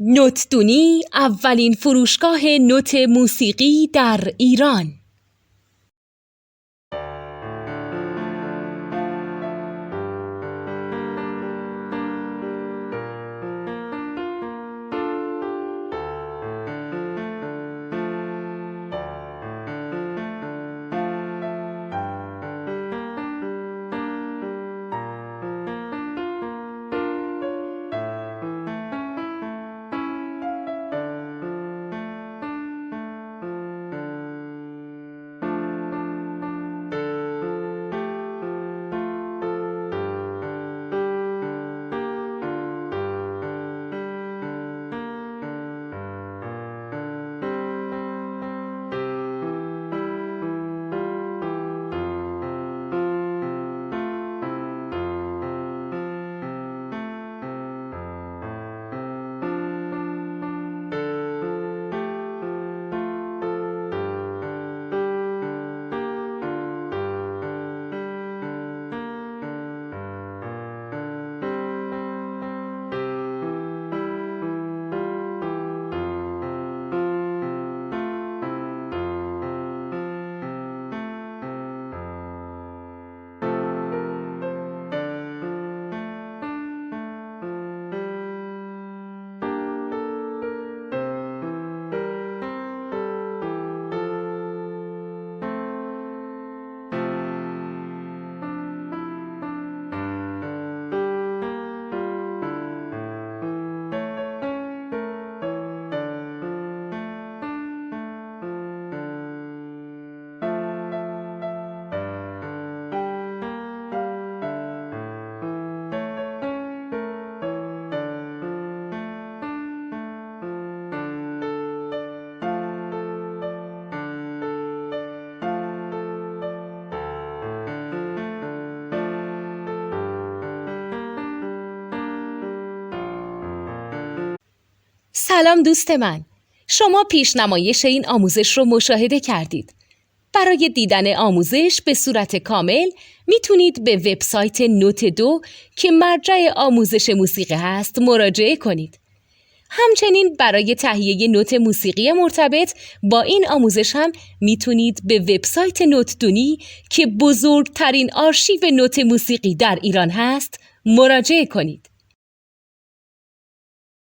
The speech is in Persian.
نوتدونی اولین فروشگاه نوت موسیقی در ایران. سلام دوست من، شما پیشنمایش این آموزش رو مشاهده کردید. برای دیدن آموزش به صورت کامل میتونید به وبسایت نوت2 که مرجع آموزش موسیقی هست مراجعه کنید. همچنین برای تهیه نوت موسیقی مرتبط با این آموزش هم میتونید به وبسایت نوتدونی که بزرگترین آرشیو نوت موسیقی در ایران هست مراجعه کنید.